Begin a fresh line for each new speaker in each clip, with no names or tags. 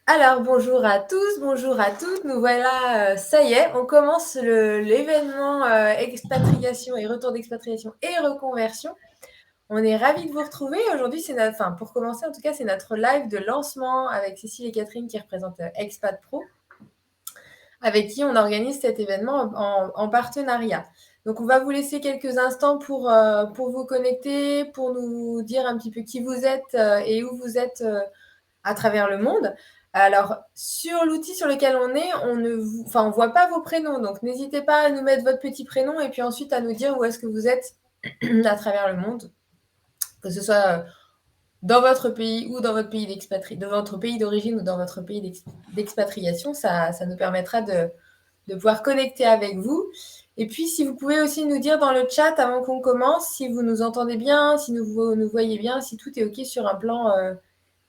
Alors, bonjour à tous, bonjour à toutes. Nous voilà, ça y est, on commence l'événement expatriation et retour d'expatriation et reconversion. On est ravis de vous retrouver. Aujourd'hui, enfin, pour commencer, en tout cas, c'est notre live de lancement avec Cécile et Catherine qui représentent Expat Pro, avec qui on organise cet événement en partenariat. Donc, on va vous laisser quelques instants pour vous connecter, pour nous dire un petit peu qui vous êtes et où vous êtes à travers le monde. Alors, sur l'outil sur lequel on est, on ne voit pas vos prénoms. Donc, n'hésitez pas à nous mettre votre petit prénom et puis ensuite à nous dire où est-ce que vous êtes à travers le monde, que ce soit dans votre pays ou dans votre pays de votre pays d'origine ou dans votre pays d'expatriation. Ça nous permettra de pouvoir connecter avec vous. Et puis, si vous pouvez aussi nous dire dans le chat avant qu'on commence si vous nous entendez bien, si nous voyez bien, si tout est OK sur un plan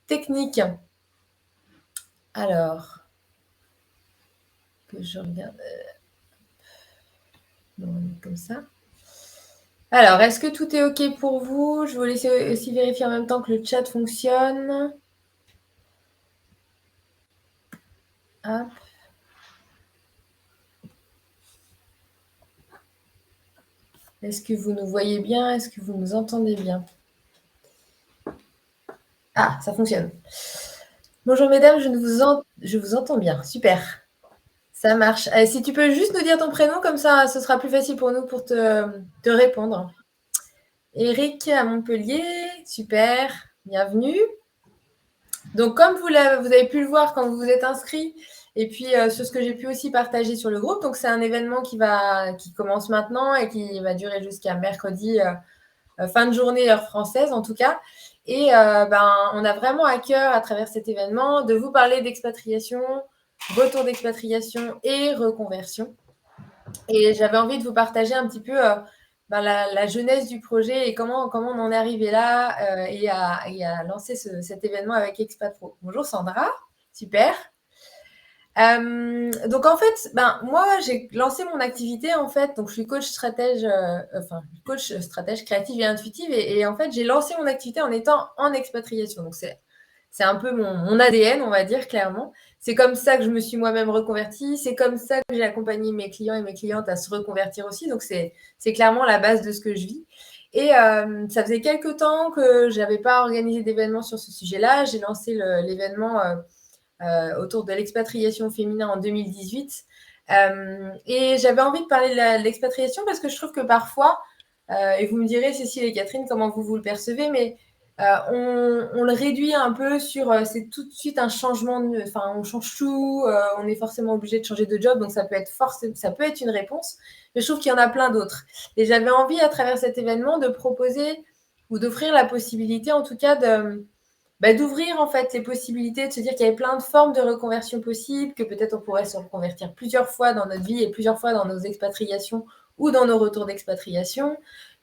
technique. Alors, que je regarde comme ça. Alors, est-ce que tout est OK pour vous? Je vais vous laisser aussi vérifier en même temps que le chat fonctionne. Hop. Est-ce que vous nous voyez bien? Est-ce que vous nous entendez bien? Ah, ça fonctionne. Bonjour mesdames, je vous entends bien. Super. Ça marche. Si tu peux juste nous dire ton prénom, comme ça, ce sera plus facile pour nous pour te répondre. Eric à Montpellier, super, bienvenue. Donc, comme vous avez pu le voir quand vous vous êtes inscrit, et puis sur ce que j'ai pu aussi partager sur le groupe, donc c'est un événement qui commence maintenant et qui va durer jusqu'à mercredi, fin de journée, heure française en tout cas. Et on a vraiment à cœur, à travers cet événement, de vous parler d'expatriation, retour d'expatriation et reconversion. Et j'avais envie de vous partager un petit peu la genèse du projet et comment on en est arrivé là et à lancer cet événement avec Expat Pro. Bonjour Sandra, super. Donc en fait, moi j'ai lancé mon activité en fait, donc je suis coach stratège créative et intuitive et en fait j'ai lancé mon activité en étant en expatriation. Donc c'est un peu mon ADN, on va dire clairement. C'est comme ça que je me suis moi-même reconvertie. C'est comme ça que j'ai accompagné mes clients et mes clientes à se reconvertir aussi. Donc, c'est clairement la base de ce que je vis. Et ça faisait quelques temps que je n'avais pas organisé d'événement sur ce sujet-là. J'ai lancé l'événement autour de l'expatriation féminin en 2018. Et j'avais envie de parler de l'expatriation parce que je trouve que parfois, et vous me direz, Cécile et Catherine, comment vous le percevez, mais on le réduit un peu sur c'est tout de suite un changement, on change tout, on est forcément obligé de changer de job, donc ça peut être une réponse, mais je trouve qu'il y en a plein d'autres. Et j'avais envie, à travers cet événement, de proposer ou d'offrir la possibilité, en tout cas, d'ouvrir en fait les possibilités, de se dire qu'il y avait plein de formes de reconversion possibles, que peut-être on pourrait se reconvertir plusieurs fois dans notre vie et plusieurs fois dans nos expatriations ou dans nos retours d'expatriation,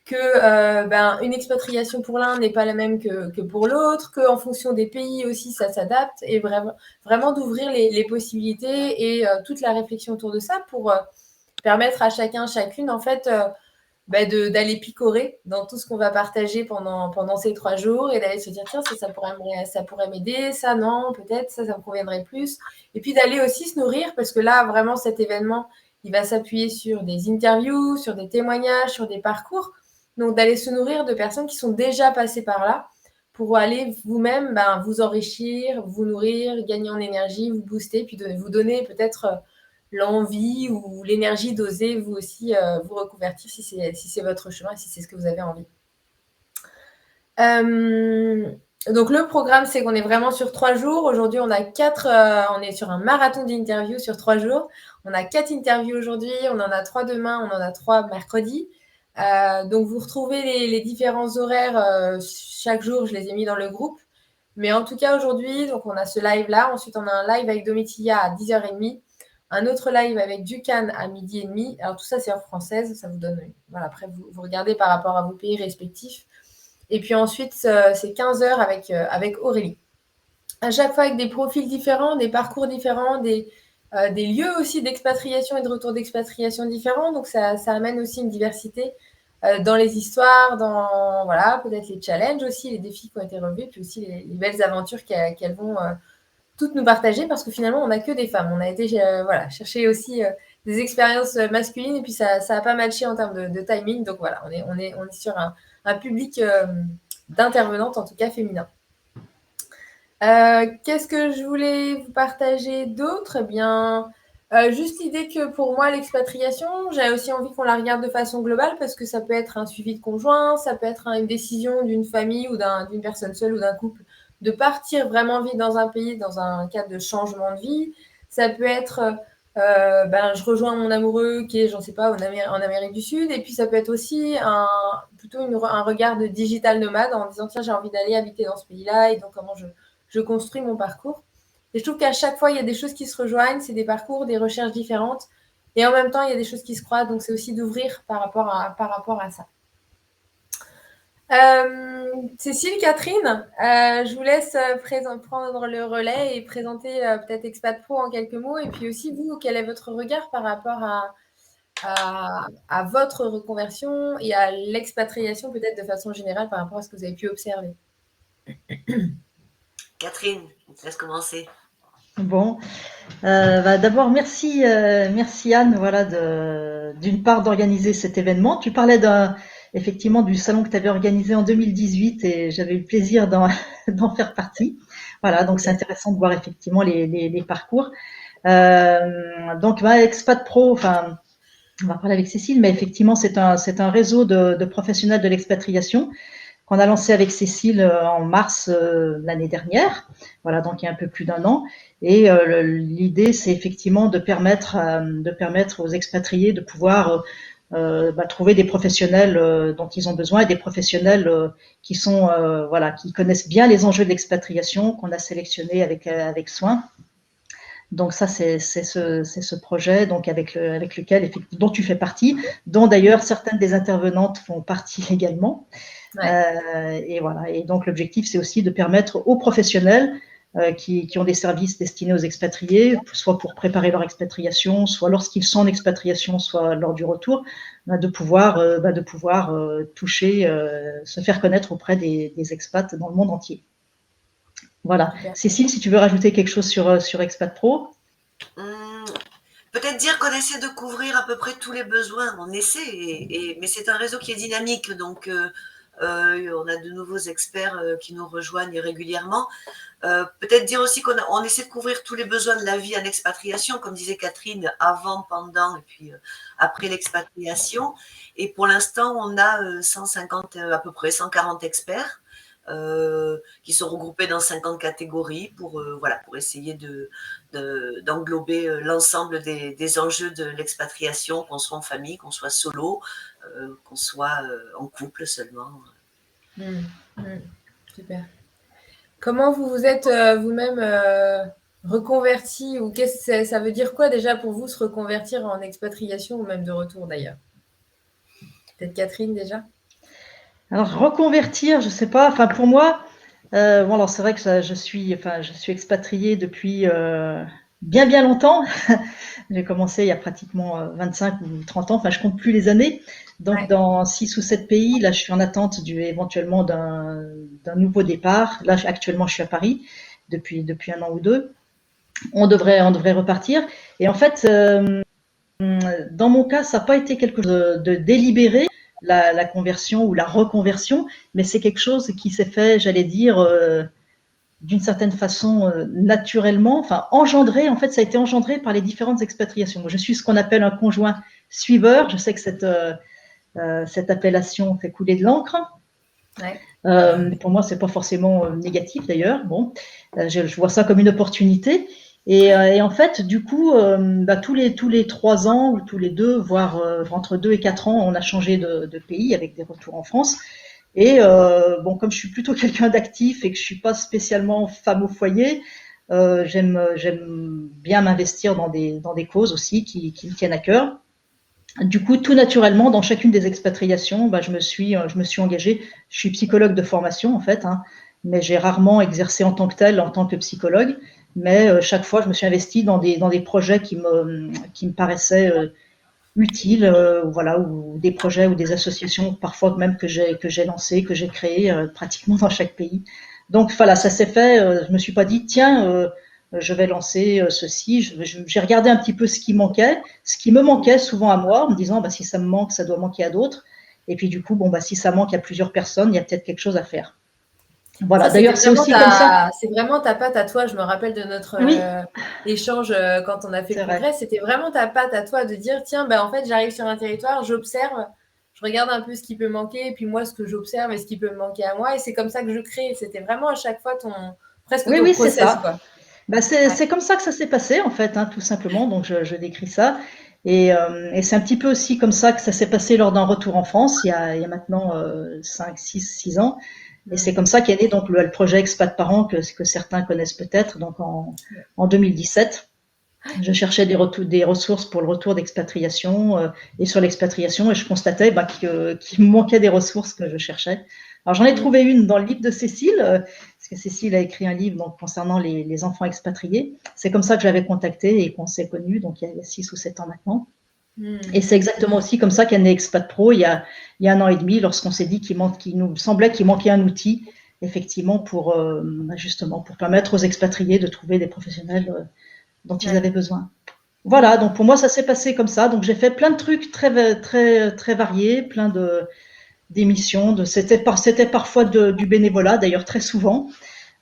que une expatriation pour l'un n'est pas la même que pour l'autre, qu'en fonction des pays aussi ça s'adapte, et vraiment d'ouvrir les possibilités et toute la réflexion autour de ça pour permettre à chacune en fait d'aller picorer dans tout ce qu'on va partager pendant ces 3 jours et d'aller se dire tiens, ça pourrait m'aider, ça non, peut-être, ça me conviendrait plus. Et puis d'aller aussi se nourrir parce que là, vraiment, cet événement, il va s'appuyer sur des interviews, sur des témoignages, sur des parcours. Donc d'aller se nourrir de personnes qui sont déjà passées par là pour aller vous-même vous enrichir, vous nourrir, gagner en énergie, vous booster, puis vous donner peut-être l'envie ou l'énergie d'oser vous aussi vous reconvertir si c'est votre chemin, si c'est ce que vous avez envie. Donc le programme, c'est qu'on est vraiment sur 3 jours. Aujourd'hui, on est sur un marathon d'interviews sur 3 jours. On a 4 interviews aujourd'hui, on en a 3 demain, on en a 3 mercredi. Donc vous retrouvez les différents horaires chaque jour, je les ai mis dans le groupe. Mais en tout cas, aujourd'hui, donc on a ce live-là. Ensuite, on a un live avec Domitilla à 10h30. Un autre live avec Ducan à 12h30. Alors tout ça, c'est heure française. Ça vous donne... Voilà, après, vous regardez par rapport à vos pays respectifs. Et puis ensuite, c'est 15h avec Aurélie. À chaque fois avec des profils différents, des parcours différents, des lieux aussi d'expatriation et de retour d'expatriation différents. Donc ça amène aussi une diversité dans les histoires, dans peut-être les challenges aussi, les défis qui ont été relevés, puis aussi les belles aventures qu'elles vont toutes nous partager parce que finalement, on n'a que des femmes. On a été voilà, chercher aussi des expériences masculines et puis ça n'a pas matché en termes de timing. Donc voilà, on est sur un public d'intervenantes, en tout cas féminin. Qu'est-ce que je voulais vous partager d'autre? Eh bien, juste l'idée que pour moi, l'expatriation, j'ai aussi envie qu'on la regarde de façon globale parce que ça peut être un suivi de conjoint, ça peut être une décision d'une famille ou d'une personne seule ou d'un couple de partir vraiment vivre dans un pays, dans un cadre de changement de vie. Ça peut être, je rejoins mon amoureux qui est, j'en sais pas, en Amérique du Sud. Et puis ça peut être aussi plutôt un regard de digital nomade en disant, tiens, j'ai envie d'aller habiter dans ce pays-là et donc comment je construis mon parcours. Et je trouve qu'à chaque fois, il y a des choses qui se rejoignent, c'est des parcours, des recherches différentes. Et en même temps, il y a des choses qui se croisent. Donc, c'est aussi d'ouvrir par rapport à ça. Cécile, Catherine, je vous laisse prendre le relais et présenter peut-être Expat Pro en quelques mots. Et puis aussi, vous, quel est votre regard par rapport à votre reconversion et à l'expatriation peut-être de façon générale par rapport à ce que vous avez pu observer?
Catherine, on te laisse commencer.
Bon, d'abord merci Anne, voilà, d'une part d'organiser cet événement. Tu parlais effectivement du salon que tu avais organisé en 2018 et j'avais eu le plaisir d'en faire partie. Voilà, donc c'est intéressant de voir effectivement les parcours. Donc Expat Pro, enfin, on va parler avec Cécile, mais effectivement c'est un réseau de professionnels de l'expatriation qu'on a lancé avec Cécile en mars l'année dernière, voilà, donc il y a un peu plus d'1 an. Et l'idée, c'est effectivement de permettre aux expatriés de pouvoir trouver des professionnels dont ils ont besoin et des professionnels qui sont voilà, qui connaissent bien les enjeux de l'expatriation, qu'on a sélectionnés avec soin. Donc ça, c'est ce projet donc avec lequel dont tu fais partie, dont d'ailleurs certaines des intervenantes font partie également. Ouais. Et voilà. Et donc l'objectif, c'est aussi de permettre aux professionnels qui ont des services destinés aux expatriés, soit pour préparer leur expatriation, soit lorsqu'ils sont en expatriation, soit lors du retour, de pouvoir toucher, se faire connaître auprès des expats dans le monde entier. Voilà. Super. Cécile, si tu veux rajouter quelque chose sur Expat Pro.
Peut-être dire qu'on essaie de couvrir à peu près tous les besoins. On essaie, mais c'est un réseau qui est dynamique, donc on a de nouveaux experts qui nous rejoignent régulièrement. Peut-être dire aussi qu'on essaie de couvrir tous les besoins de la vie en expatriation, comme disait Catherine, avant, pendant et puis après l'expatriation. Et pour l'instant, on a 150, à peu près 140 experts qui sont regroupés dans 50 catégories pour essayer d'englober l'ensemble des enjeux de l'expatriation, qu'on soit en famille, qu'on soit solo, qu'on soit en couple seulement.
Super. Comment vous vous êtes vous-même reconverti, ou ça veut dire quoi déjà pour vous se reconvertir en expatriation ou même de retour d'ailleurs? Peut-être Catherine déjà?
Alors reconvertir, je sais pas. Enfin pour moi, alors c'est vrai que je suis expatriée depuis bien longtemps. J'ai commencé il y a pratiquement 25 ou 30 ans. Enfin je compte plus les années. Donc ouais. Dans 6 ou 7 pays, là je suis en attente éventuellement d'un nouveau départ. Là actuellement je suis à Paris depuis 1 an ou 2. On devrait repartir. Et en fait, dans mon cas, ça n'a pas été quelque chose de délibéré. La conversion ou la reconversion, mais c'est quelque chose qui s'est fait, j'allais dire, d'une certaine façon naturellement, enfin engendré, en fait ça a été engendré par les différentes expatriations. Moi, je suis ce qu'on appelle un conjoint suiveur, je sais que cette appellation fait couler de l'encre. Ouais. Pour moi, c'est pas forcément négatif d'ailleurs. Bon, je vois ça comme une opportunité. Et en fait, du coup, tous les 3 ans ou tous les 2, voire entre 2 et 4 ans, on a changé de pays avec des retours en France. Et comme je suis plutôt quelqu'un d'actif et que je suis pas spécialement femme au foyer, j'aime bien m'investir dans des causes aussi qui me tiennent à cœur. Du coup, tout naturellement, dans chacune des expatriations, je me suis engagée. Je suis psychologue de formation en fait, mais j'ai rarement exercé en tant que telle, en tant que psychologue. Mais chaque fois, je me suis investie dans des projets qui me paraissaient utiles, voilà, ou des projets ou des associations, parfois même que j'ai lancées, que j'ai créées pratiquement dans chaque pays. Donc voilà, ça s'est fait. Je me suis pas dit tiens, je vais lancer ceci. J'ai regardé un petit peu ce qui manquait, ce qui me manquait souvent à moi, en me disant, si ça me manque, ça doit manquer à d'autres. Et puis du coup, si ça manque à plusieurs personnes, il y a peut-être quelque chose à faire. Voilà.
Ça, c'était
D'ailleurs, c'est
vraiment
aussi comme ça.
c'est vraiment ta patte à toi. Je me rappelle de notre
Oui,
échange quand on a fait le
c'est vrai.
congrès. C'était vraiment ta patte à toi de dire, tiens, en fait, j'arrive sur un territoire, j'observe, je regarde un peu ce qui peut manquer, et puis moi, ce que j'observe et ce qui peut me manquer à moi. Et c'est comme ça que je crée. C'était vraiment à chaque fois presque
Oui,
ton
oui, c'est
process,
ça.
quoi. Ouais.
C'est comme ça que ça s'est passé, en fait, tout simplement. Donc, je décris ça. Et c'est un petit peu aussi comme ça que ça s'est passé lors d'un retour en France, il y a maintenant 5, 6, 6 ans. Et c'est
Mm.
comme ça qu'est né donc le projet Expat Parents que certains connaissent peut-être. Donc, en 2017, je cherchais des ressources pour le retour d'expatriation et sur l'expatriation, et je constatais qu'il me manquait des ressources que je cherchais. Alors j'en ai
Mm.
trouvé une dans le livre de Cécile, parce que Cécile a écrit un livre donc, concernant les enfants expatriés. C'est comme ça que je l'avais contactée et qu'on s'est connus, donc il y a 6 ou 7 ans maintenant.
Mm.
Et c'est exactement aussi comme ça qu'est né Expat Pro il y a 1 an et demi, lorsqu'on s'est dit qu'il nous semblait qu'il manquait un outil, effectivement, justement, pour permettre aux expatriés de trouver des professionnels dont ils
Ouais.
avaient besoin. Voilà,
Mm.
donc pour moi, ça s'est passé comme ça. Donc j'ai fait plein de trucs très, très, très variés, plein d'émissions. C'était parfois du bénévolat, d'ailleurs très souvent.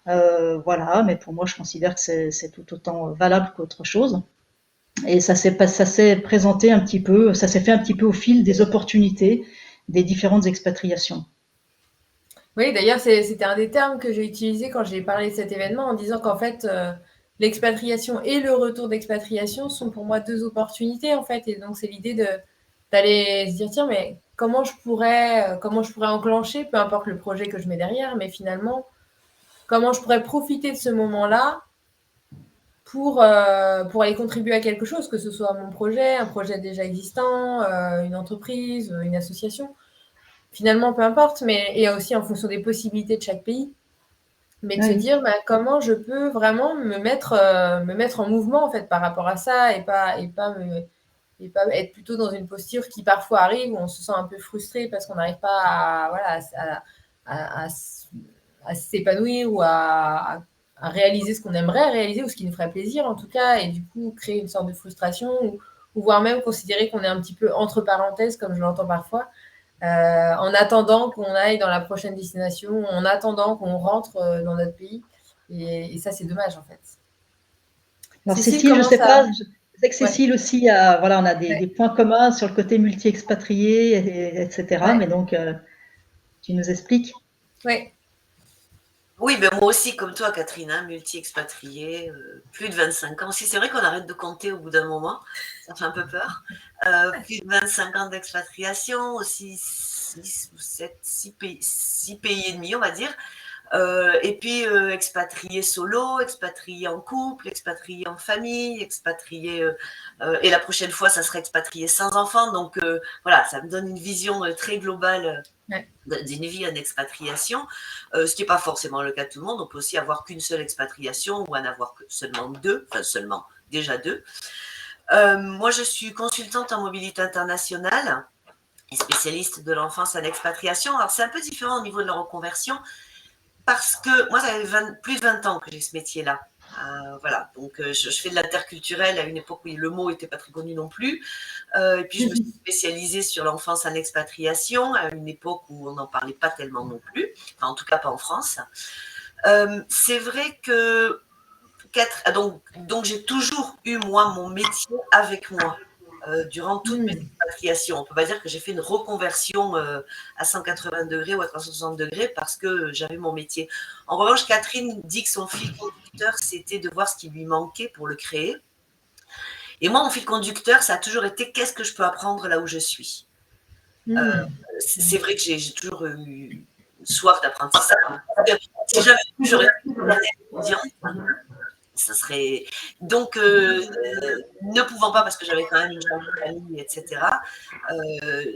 Voilà, mais pour moi, je considère que c'est tout autant valable qu'autre chose. Et ça s'est présenté un petit peu, ça s'est fait un petit peu au fil des opportunités des différentes expatriations.
Oui, d'ailleurs, c'était un des termes que j'ai utilisé quand j'ai parlé de cet événement en disant qu'en fait, l'expatriation et le retour d'expatriation sont pour moi deux opportunités, en fait. Et donc, c'est l'idée d'aller se dire, tiens, mais comment je pourrais enclencher, peu importe le projet que je mets derrière, mais finalement, comment je pourrais profiter de ce moment-là pour aller contribuer à quelque chose, que ce soit mon projet, un projet déjà existant, une entreprise, une association. Finalement, peu importe, mais et aussi en fonction des possibilités de chaque pays. Mais de se
Oui,
dire comment je peux vraiment me mettre en mouvement en fait par rapport à ça et pas être plutôt dans une posture qui parfois arrive où on se sent un peu frustré parce qu'on n'arrive pas à, voilà, à, à, à s'épanouir ou à réaliser ce qu'on aimerait réaliser ou ce qui nous ferait plaisir en tout cas et du coup créer une sorte de frustration ou voire même considérer qu'on est un petit peu entre parenthèses comme je l'entends parfois en attendant qu'on aille dans la prochaine destination, en attendant qu'on rentre dans notre pays. Et ça, c'est dommage, en fait.
alors
Cécile,
Cécile, je
comment
sais
ça...
pas, je sais que
Ouais,
Cécile aussi, voilà, on a des
ouais,
points communs sur le côté multi-expatrié, etc.
ouais,
Mais donc, tu nous expliques?
ouais.
Oui, ben moi aussi, comme toi, Catherine, hein, multi-expatriée, plus de 25 ans. Aussi, c'est vrai qu'on arrête de compter au bout d'un moment, ça fait un peu peur. Plus de 25 ans d'expatriation, aussi 6 ou 7, 6 pays et demi, on va dire. Et puis expatrié solo, expatrié en couple, expatrié en famille, expatrié et la prochaine fois ça serait expatrié sans enfant. Donc voilà, ça me donne une vision très globale
Ouais.
d'une vie en expatriation, ce qui n'est pas forcément le cas de tout le monde. On peut aussi avoir qu'une seule expatriation ou en avoir seulement deux, enfin seulement déjà deux. Moi, je suis consultante en mobilité internationale et spécialiste de l'enfance en expatriation. Alors, c'est un peu différent au niveau de la reconversion parce que moi, ça fait plus de 20 ans que j'ai ce métier-là. Voilà, donc je fais de l'interculturel à une époque où le mot n'était pas très connu non plus. Et puis je me suis spécialisée sur l'enfance en expatriation à une époque où on n'en parlait pas tellement non plus, enfin en tout cas pas en France. C'est vrai que donc j'ai toujours eu moi mon métier avec moi durant toutes mes
Mm.
expatriations. On ne peut pas dire que j'ai fait une reconversion à 180 degrés ou à 360 degrés parce que j'avais mon métier. En revanche, Catherine dit que son fil conducteur, c'était de voir ce qui lui manquait pour le créer. Et moi, mon fil conducteur, ça a toujours été qu'est-ce que je peux apprendre là où je suis. Euh,
Mm.
c'est vrai que j'ai toujours eu soif d'apprentissage. Si j'avais pu, j'aurais pu dire ça serait donc ne pouvant pas parce que j'avais quand même une famille, etc.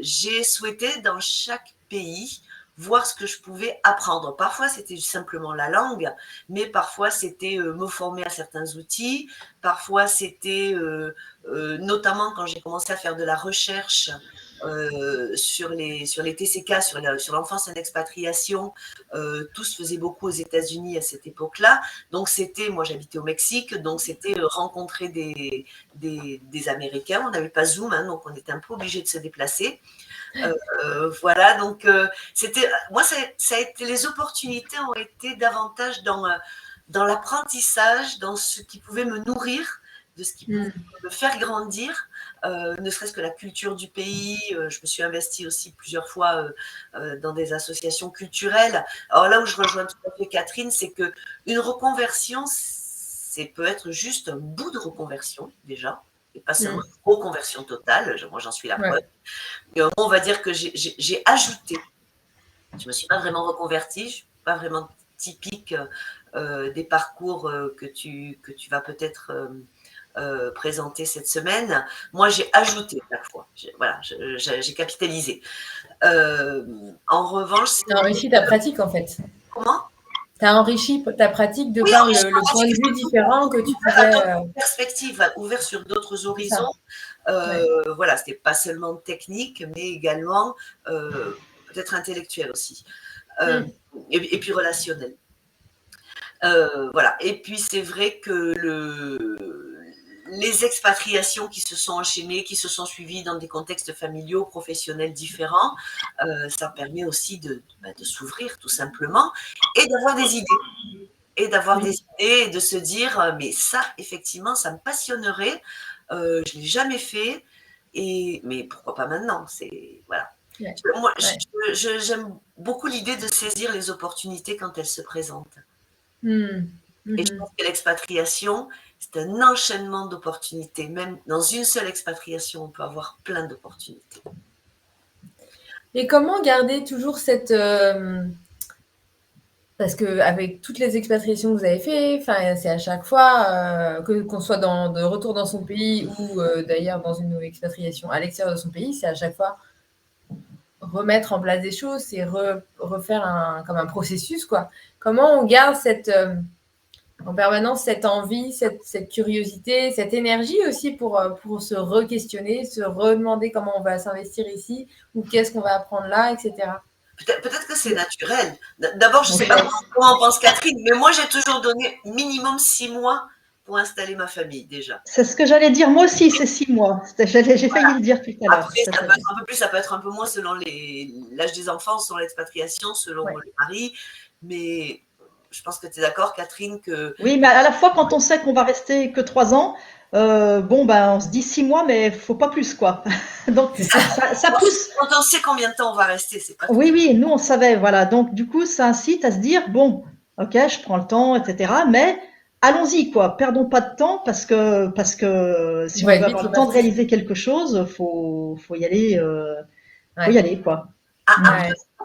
J'ai souhaité dans chaque pays voir ce que je pouvais apprendre. Parfois, c'était simplement la langue, mais parfois, c'était me former à certains outils. Parfois, c'était notamment quand j'ai commencé à faire de la recherche sur les TCK, sur l'enfance en expatriation, tout se faisait beaucoup aux États-Unis à cette époque-là. Donc moi j'habitais au Mexique, donc c'était rencontrer des Américains. On n'avait pas Zoom, hein, donc on était un peu obligé de se déplacer. Voilà, donc moi ça a été, les opportunités ont été davantage dans l'apprentissage, dans ce qui pouvait me nourrir, de ce qui pouvait me faire grandir, ne serait-ce que la culture du pays. Je me suis investie aussi plusieurs fois dans des associations culturelles. Alors là où je rejoins tout à fait Catherine, c'est qu'une reconversion, c'est peut être juste un bout de reconversion déjà, et pas seulement une reconversion totale. Moi, j'en suis la preuve. On va dire que j'ai ajouté. Je ne me suis pas vraiment reconvertie, je ne suis pas vraiment typique des parcours que tu vas peut-être présenter cette semaine. Moi, j'ai ajouté chaque fois. J'ai capitalisé. En revanche,
tu as enrichi ta pratique en fait.
Comment?
Tu as enrichi ta pratique de par le point de vue différent que tu pouvais.
Perspective, ouvert sur d'autres horizons. Voilà, c'était pas seulement technique, mais également peut-être intellectuel aussi. Et puis relationnel. Voilà. Et puis c'est vrai que les expatriations qui se sont enchaînées, qui se sont suivies dans des contextes familiaux, professionnels différents, ça permet aussi de s'ouvrir tout simplement et d'avoir des idées. Et d'avoir des idées et de se dire, mais ça, effectivement, ça me passionnerait. Je ne l'ai jamais fait. Mais pourquoi pas maintenant? Voilà. Moi, j'aime beaucoup l'idée de saisir les opportunités quand elles se présentent. Et je pense que l'expatriation, c'est un enchaînement d'opportunités. Même dans une seule expatriation, on peut avoir plein d'opportunités.
Et comment garder toujours cette... Parce qu'avec toutes les expatriations que vous avez faites, c'est à chaque fois, qu'on soit de retour dans son pays ou d'ailleurs dans une expatriation à l'extérieur de son pays, c'est à chaque fois remettre en place des choses, c'est refaire comme un processus, quoi. Comment on garde en permanence cette envie, cette curiosité, cette énergie aussi pour se re-questionner, se redemander comment on va s'investir ici ou qu'est-ce qu'on va apprendre là, etc.
Peut-être que c'est naturel. D'abord, je ne sais pas comment en pense Catherine, mais moi, j'ai toujours donné minimum 6 mois pour installer ma famille, déjà.
C'est ce que j'allais dire. Moi aussi, c'est 6 mois. J'ai failli le dire tout à l'heure.
Après, ça peut être un peu plus, ça peut être un peu moins selon l'âge des enfants, selon l'expatriation, selon le mari. Mais je pense que tu es d'accord, Catherine, que...
Oui, mais à la fois, quand on sait qu'on va rester que 3 ans, on se dit 6 mois, mais il ne faut pas plus, quoi. Donc, ça pousse.
Quand on sait combien de temps on va rester, c'est pas...
Oui, nous, on savait, voilà. Donc, du coup, ça incite à se dire, bon, ok, je prends le temps, etc. Mais allons-y, quoi. Perdons pas de temps parce que si on veut avoir le temps de réaliser quelque chose, faut y aller, faut y aller, quoi.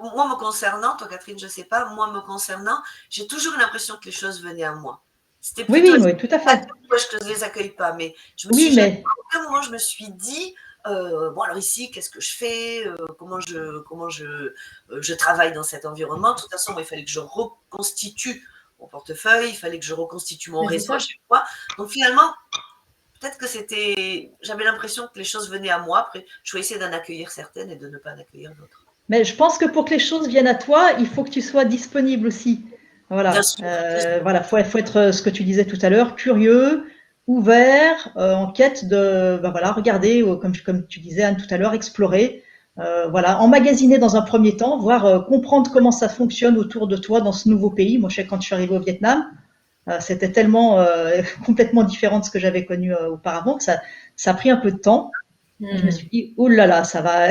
Moi, me concernant, toi, Catherine, je sais pas, moi, me concernant, j'ai toujours l'impression que les choses venaient à moi.
C'était plutôt oui, tout à fait.
Je ne les accueille pas, mais je me suis jamais, à aucun moment, je me suis dit, bon, alors ici, qu'est-ce que je fais, comment je travaille dans cet environnement. De toute façon, il fallait que je reconstitue mon portefeuille, il fallait que je reconstitue mon réseau à chaque fois. Donc finalement, peut-être que j'avais l'impression que les choses venaient à moi. Après, je vais essayer d'en accueillir certaines et de ne pas en accueillir d'autres.
Mais je pense que pour que les choses viennent à toi, il faut que tu sois disponible aussi. Voilà. Voilà, faut être ce que tu disais tout à l'heure, curieux, ouvert, en quête de, regarder, comme tu disais Anne tout à l'heure, explorer, emmagasiner dans un premier temps, voir comprendre comment ça fonctionne autour de toi dans ce nouveau pays. Moi, je sais quand je suis arrivée au Vietnam, c'était tellement complètement différent de ce que j'avais connu auparavant que ça a pris un peu de temps. Et je me suis dit, oh là là, ça va.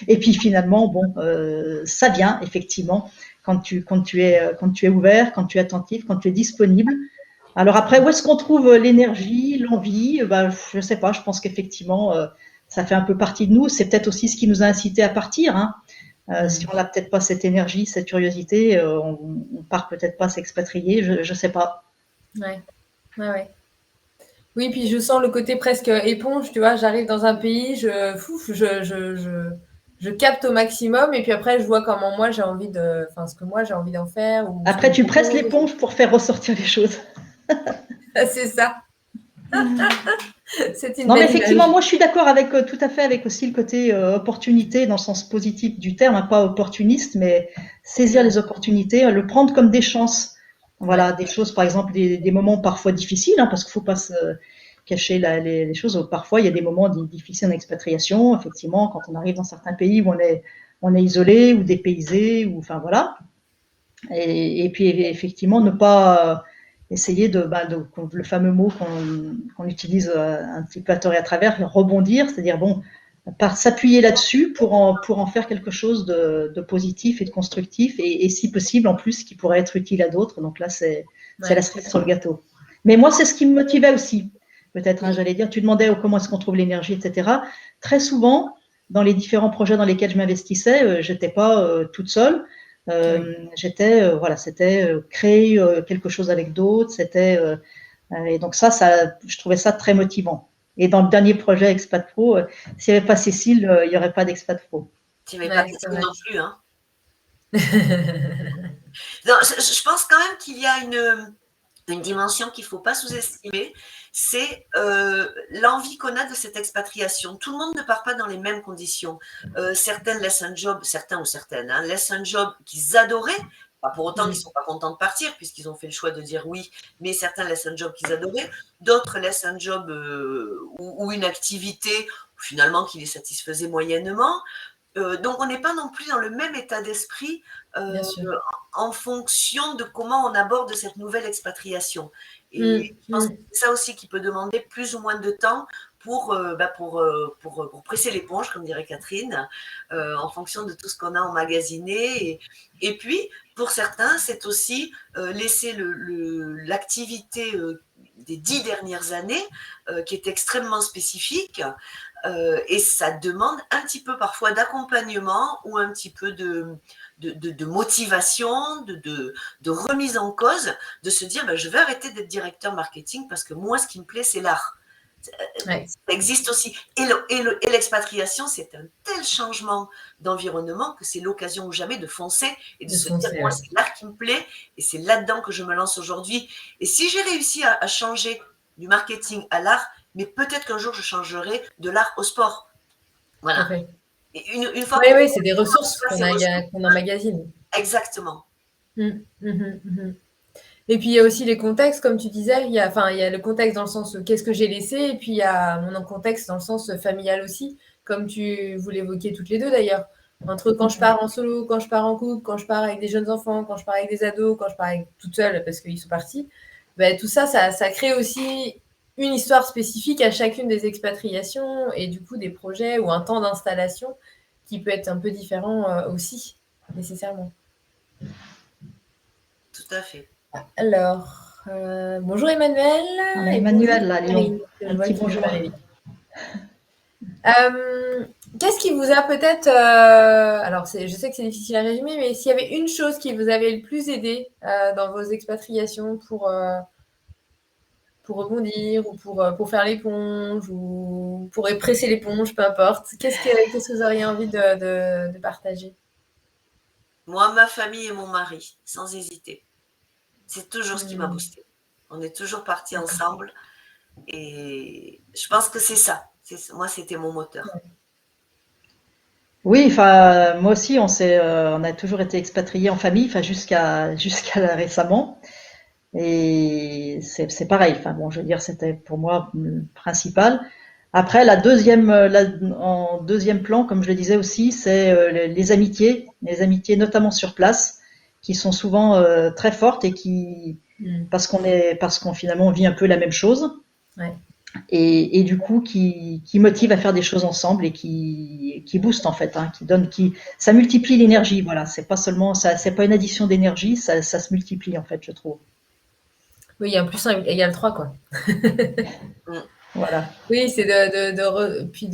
Et puis finalement, ça vient effectivement quand tu es ouvert, quand tu es attentif, quand tu es disponible. Alors après, où est-ce qu'on trouve l'énergie, l'envie? Je sais pas. Je pense qu'effectivement, ça fait un peu partie de nous. C'est peut-être aussi ce qui nous a incité à partir. Hein. Si on n'a peut-être pas cette énergie, cette curiosité, on part peut-être pas s'expatrier. Je sais pas.
Ouais. Oui, puis je sens le côté presque éponge, tu vois, j'arrive dans un pays, je capte au maximum et puis après je vois comment moi j'ai envie ce que moi j'ai envie d'en faire.
Après tu presses l'éponge pour faire ressortir les choses.
C'est ça. C'est une
Non, mais
belle
effectivement,
image.
moi, je suis d'accord avec tout à fait avec aussi le côté opportunité dans le sens positif du terme, hein, pas opportuniste, mais saisir
Mm.
les opportunités, le prendre comme des chances.
Ouais,
Voilà, des choses, par exemple, des moments parfois difficiles, hein, parce qu'il faut pas se cacher les choses. Parfois, il y a des moments difficiles en expatriation. Effectivement, quand on arrive dans certains pays où on est isolé ou dépaysé, ou enfin voilà. Et puis effectivement, ne pas essayer le fameux mot qu'on utilise un petit peu à tort et à travers, rebondir, c'est-à-dire bon, par s'appuyer là-dessus pour en faire quelque chose de positif et de constructif, et si possible en plus qui pourrait être utile à d'autres. Donc là, c'est la
ouais.
cerise sur le gâteau. Mais moi, c'est ce qui me motivait aussi. Peut-être, hein,
Mm.
j'allais dire, tu demandais comment est-ce qu'on trouve l'énergie, etc. Très souvent, dans les différents projets dans lesquels je m'investissais, j'étais pas toute seule.
Oui.
Voilà, c'était créer quelque chose avec d'autres, et donc ça, je trouvais ça très motivant. Et dans le dernier projet Expat Pro, s'il n'y avait pas Cécile, il n'y aurait pas d'Expat Pro.
Tu n'aimais pas
Ouais, c'est
Catherine
vrai.
non plus, hein. Non, je pense quand même qu'il y a une dimension qu'il ne faut pas sous-estimer, c'est l'envie qu'on a de cette expatriation. Tout le monde ne part pas dans les mêmes conditions. Certaines laissent un job, certains ou certaines, hein, laissent un job qu'ils adoraient, pas pour autant qu'ils ne
Mm.
sont pas contents de partir, puisqu'ils ont fait le choix de dire oui, mais certains laissent un job qu'ils adoraient, d'autres laissent un job ou une activité finalement qui les satisfaisait moyennement. Donc on n'est pas non plus dans le même état d'esprit
Bien
euh,
sûr.
en fonction de comment on aborde cette nouvelle expatriation. Et
Mm.
je pense que
Mm.
c'est ça aussi qui peut demander plus ou moins de temps pour presser l'éponge, comme dirait Catherine, en fonction de tout ce qu'on a emmagasiné. Et puis, pour certains, c'est aussi laisser l'activité des 10 dernières années, qui est extrêmement spécifique, et ça demande un petit peu parfois d'accompagnement ou un petit peu de motivation, de remise en cause, de se dire je vais arrêter d'être directeur marketing parce que moi, ce qui me plaît, c'est l'art.
Ouais,
Ça existe aussi. Et l'expatriation, c'est un tel changement d'environnement que c'est l'occasion ou jamais de foncer et de
de
se dire
foncer,
moi,
ouais.
c'est l'art qui me plaît et c'est là-dedans que je me lance aujourd'hui. Et si j'ai réussi à changer du marketing à l'art, mais peut-être qu'un jour, je changerai de l'art au sport.
Tout à
Voilà.
fait.
Et une fois
Oui,
qu'on
oui, c'est des ressources
reçoit ces ressources,
qu'on emmagasine.
exactement.
Mm. Mhm, mhm. Et puis il y a aussi les contextes, comme tu disais, enfin, il y a le contexte dans le sens qu'est-ce que j'ai laissé, et puis il y a mon contexte dans le sens familial aussi, comme vous l'évoquiez toutes les deux d'ailleurs. Entre quand je pars en solo, quand je pars en couple, quand je pars avec des jeunes enfants, quand je pars avec des ados, quand je pars toute seule parce qu'ils sont partis, ben, tout ça, ça crée aussi une histoire spécifique à chacune des expatriations et du coup des projets ou un temps d'installation qui peut être un peu différent aussi, nécessairement.
Tout à fait.
Alors, bonjour Emmanuel
On a
et bonjour
Emmanuel là, Léon.
Karine, que je
Un
vois
petit
qui veut
bonjour.
parler vite. Qu'est-ce qui vous a peut-être, alors je sais que c'est difficile à résumer, mais s'il y avait une chose qui vous avait le plus aidé dans vos expatriations pour rebondir ou pour faire l'éponge ou pour presser l'éponge, peu importe, qu'est-ce que vous auriez envie de partager?
Moi, ma famille et mon mari, sans hésiter. C'est toujours ce qui m'a
Hmm,
boosté. On est toujours partis
d'accord.
ensemble et je pense que c'est ça. Moi, c'était mon moteur.
Oui, enfin, moi aussi, on a toujours été expatriés en famille, enfin jusqu'à récemment. Et c'est pareil. Enfin bon, je veux dire, c'était pour moi le principal. Après, en deuxième plan, comme je le disais aussi, c'est les amitiés notamment sur place, qui sont souvent très fortes et
Hmm,
parce qu'on finalement vit un peu la même chose,
ouais,
et du coup qui motive à faire des choses ensemble et qui booste en fait, hein, ça multiplie l'énergie. Voilà, c'est pas seulement ça, c'est pas une addition d'énergie, ça se multiplie en fait, je trouve.
oui, il y a un plus 1 égale 3, quoi.
Mm.
Voilà.
Oui, c'est puis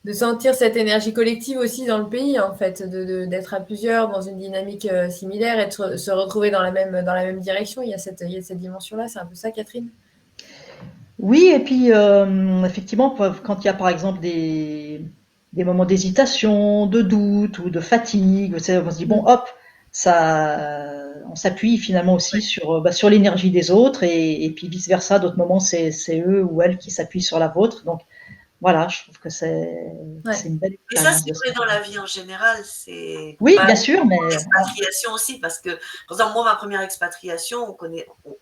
de sentir cette énergie collective aussi dans le pays, en fait, d'être à plusieurs dans une dynamique similaire et de se retrouver dans la même direction. Il y a cette dimension-là, c'est un peu ça, Catherine?
Oui, et puis effectivement, quand il y a par exemple des moments d'hésitation, de doute ou de fatigue, on se dit bon,
Mm.
hop, ça, on s'appuie finalement aussi sur l'énergie des autres et puis vice versa. D'autres moments, c'est eux ou elles qui s'appuient sur la vôtre. Donc voilà, je trouve que c'est une belle
Et ça,
expérience
c'est
de ce
vrai dans
côté.
la vie en général. C'est
Oui,
pas
bien sûr, mais
l'expatriation aussi, parce que, par exemple, moi, ma première expatriation,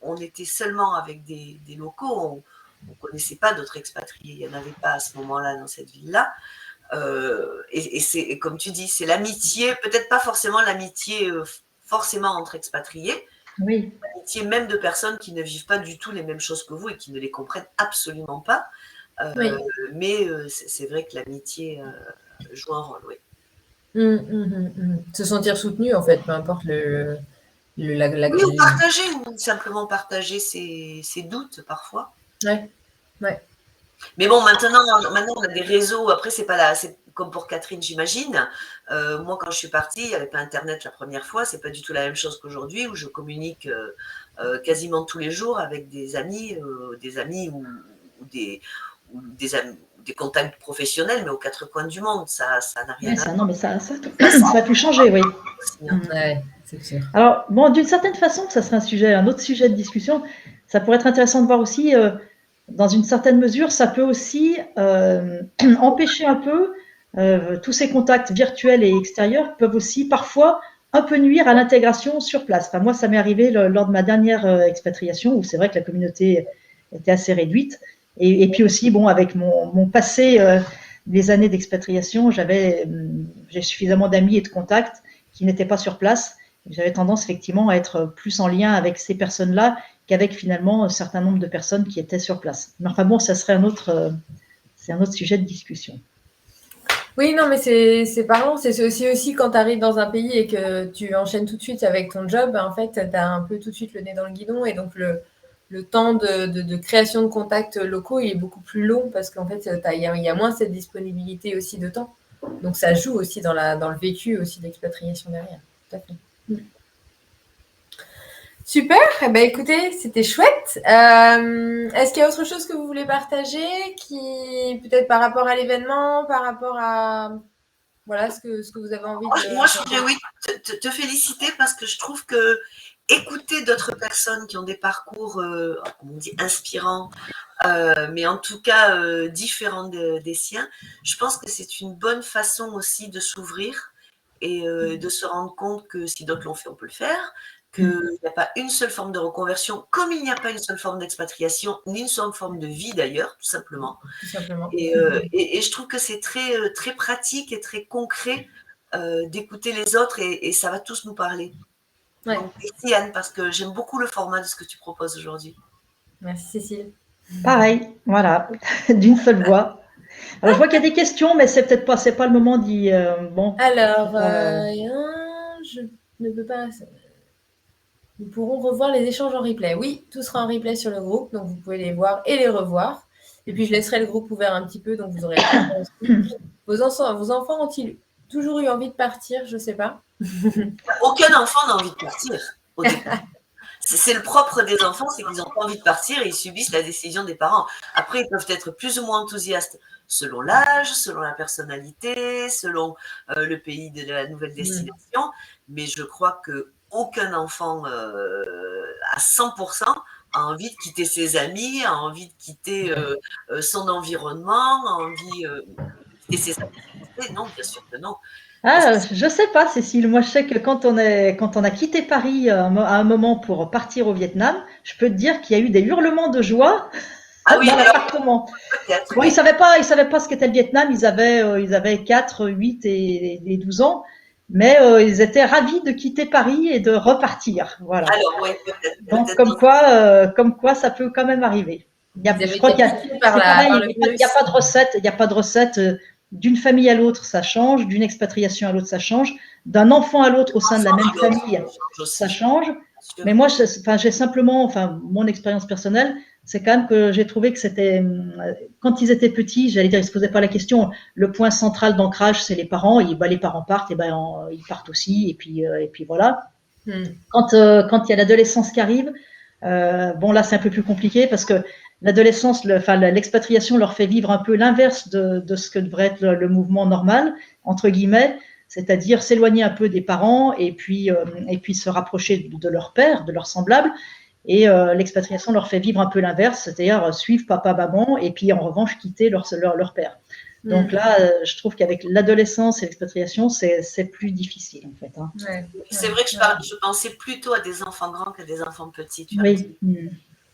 on était seulement avec des locaux. On ne connaissait pas d'autres expatriés. Il n'y en avait pas à ce moment-là dans cette ville-là. Et comme tu dis, c'est l'amitié, peut-être pas forcément l'amitié forcément entre expatriés,
oui.
l'amitié même de personnes qui ne vivent pas du tout les mêmes choses que vous et qui ne les comprennent absolument pas.
Oui.
Mais c'est vrai que l'amitié joue un rôle, oui.
Se sentir soutenu, en fait, peu importe
Oui, ou partager, ou simplement partager ses doutes parfois.
Ouais, ouais.
Mais bon, maintenant, on a des réseaux. Après, c'est pas là, c'est comme pour Catherine, j'imagine. Moi, quand je suis partie, il n'y avait pas Internet la première fois. C'est pas du tout la même chose qu'aujourd'hui, où je communique quasiment tous les jours avec des amis ou des contacts professionnels, mais aux quatre coins du monde. Ça n'a rien à
Non,
voir.
mais ça a tout changé, oui.
Ouais, c'est sûr.
Alors, bon, d'une certaine façon, ça serait un autre sujet de discussion. Ça pourrait être intéressant de voir aussi, dans une certaine mesure, ça peut aussi empêcher un peu tous ces contacts virtuels et extérieurs peuvent aussi parfois un peu nuire à l'intégration sur place. Enfin, moi, ça m'est arrivé lors de ma dernière expatriation où c'est vrai que la communauté était assez réduite. Et puis aussi, bon, avec mon passé, des années d'expatriation, j'ai suffisamment d'amis et de contacts qui n'étaient pas sur place. J'avais tendance effectivement à être plus en lien avec ces personnes-là qu'avec finalement un certain nombre de personnes qui étaient sur place. Mais enfin bon, ça serait c'est un autre sujet de discussion.
Oui, non, mais c'est parlant. C'est aussi quand tu arrives dans un pays et que tu enchaînes tout de suite avec ton job, en fait, tu as un peu tout de suite le nez dans le guidon et donc le temps de création de contacts locaux il est beaucoup plus long parce qu'en fait, il y a moins cette disponibilité aussi de temps. Donc ça joue aussi dans le vécu aussi d'expatriation derrière. Tout à fait. Super, eh ben, écoutez, c'était chouette. Est-ce qu'il y a autre chose que vous voulez partager qui peut-être par rapport à l'événement, par rapport à voilà ce que vous avez envie de.
Moi, je voudrais, oui, te féliciter parce que je trouve que écouter d'autres personnes qui ont des parcours, comme on dit, inspirants, mais en tout cas différents des siens, je pense que c'est une bonne façon aussi de s'ouvrir et de se rendre compte que si d'autres l'ont fait, on peut le faire, qu'il n'y a pas une seule forme de reconversion, comme il n'y a pas une seule forme d'expatriation, ni une seule forme de vie d'ailleurs, tout simplement.
Tout simplement.
Et je trouve que c'est très, très pratique et très concret d'écouter les autres et ça va tous nous parler.
Ouais.
Donc, merci Anne, parce que j'aime beaucoup le format de ce que tu proposes aujourd'hui.
Merci Cécile.
Pareil, voilà, d'une seule voix. Alors je vois qu'il y a des questions, mais c'est pas le moment d'y. Bon.
Alors, je ne peux pas. Nous pourrons revoir les échanges en replay. Oui, tout sera en replay sur le groupe, donc vous pouvez les voir et les revoir. Et puis je laisserai le groupe ouvert un petit peu, donc vous aurez le temps aussi. Vos enfants ont-ils toujours eu envie de partir? Je ne sais pas.
Aucun enfant n'a envie de partir au départ. C'est le propre des enfants, c'est qu'ils n'ont pas envie de partir et ils subissent la décision des parents. Après, ils peuvent être plus ou moins enthousiastes selon l'âge, selon la personnalité, selon le pays de la nouvelle destination. Mais je crois qu'aucun enfant à 100% a envie de quitter ses amis, a envie de quitter son environnement, a envie de quitter ses activités. Non, bien sûr que non.
Ah, je sais pas, Cécile. Moi, je sais que quand on a quitté Paris à un moment pour partir au Vietnam, je peux te dire qu'il y a eu des hurlements de joie dans l'appartement. Bon, ils savaient pas ce qu'était le Vietnam. Ils avaient 4, 8 et 12 ans, mais ils étaient ravis de quitter Paris et de repartir. Voilà.
Alors, oui, peut-être.
Donc, comme quoi, ça peut quand même arriver. Je crois qu'il y a, c'est pareil, il n'y a pas de recette. Il n'y a pas de recette. D'une famille à l'autre, ça change. D'une expatriation à l'autre, ça change. D'un enfant à l'autre au sein de la même famille, ça change. Mais moi, j'ai simplement, mon expérience personnelle, c'est quand même que j'ai trouvé que c'était, quand ils étaient petits, j'allais dire, ils se posaient pas la question. Le point central d'ancrage, c'est les parents. Et les parents partent, et ils partent aussi. Et puis voilà. Quand il y a l'adolescence qui arrive, bon là, c'est un peu plus compliqué parce que l'adolescence, l'expatriation leur fait vivre un peu l'inverse de ce que devrait être le mouvement normal, entre guillemets. c'est-à-dire s'éloigner un peu des parents et puis se rapprocher de leur père, de leurs semblables. Et l'expatriation leur fait vivre un peu l'inverse, c'est-à-dire suivre papa, maman, et puis en revanche quitter leur père. Donc là, je trouve qu'avec l'adolescence et l'expatriation, c'est plus difficile en fait. Hein.
Ouais, c'est vrai que je pensais plutôt à des enfants grands qu'à des enfants petits.
Oui.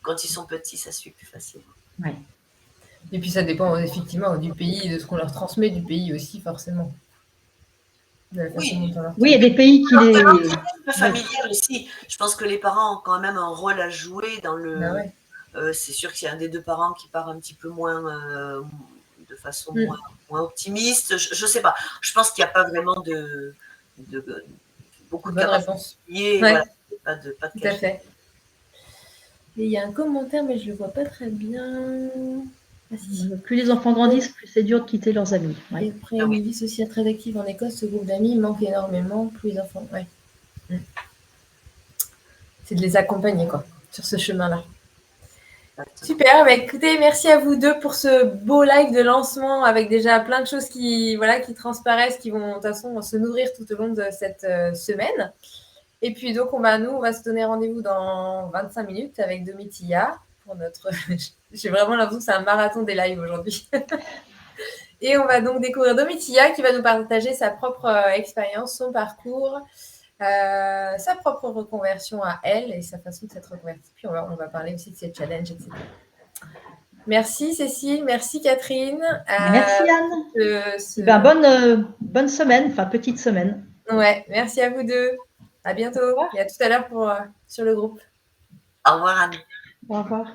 Quand ils sont petits, ça se fait plus facilement.
Ouais.
Et puis ça dépend effectivement du pays, de ce qu'on leur transmet du pays aussi, forcément.
Oui, il y a des pays qui les.
Familial aussi. Je pense que les parents ont quand même un rôle à jouer dans le.
Ah ouais.
C'est sûr qu'il y a un des deux parents qui part un petit peu moins, de façon moins optimiste. Je sais pas. Je pense qu'il n'y a pas vraiment beaucoup de
réponse.
Ouais. Voilà. Pas de
Tout à fait. Et il y a un commentaire, mais je le vois pas très bien.
Ah, si. Plus les enfants grandissent, plus c'est dur de quitter leurs amis.
Ouais. Et après, une vie sociale très active en Écosse, ce groupe d'amis manque énormément. Plus les enfants. Ouais. C'est de les accompagner, quoi, sur ce chemin-là. Super, bah écoutez, merci à vous deux pour ce beau live de lancement avec déjà plein de choses qui transparaissent, qui vont de toute façon se nourrir tout au long de cette semaine. Et puis donc, on va se donner rendez-vous dans 25 minutes avec Domitilla pour notre... J'ai vraiment l'impression que c'est un marathon des lives aujourd'hui. Et on va donc découvrir Domitilla qui va nous partager sa propre expérience, son parcours, sa propre reconversion à elle et sa façon de s'être reconvertie. Puis on va parler aussi de ses challenges, etc. Merci Cécile, merci Catherine.
Merci Anne. Bonne semaine, enfin petite semaine.
Ouais, merci à vous deux. À bientôt et à tout à l'heure sur le groupe.
Au revoir Anne.
Au revoir.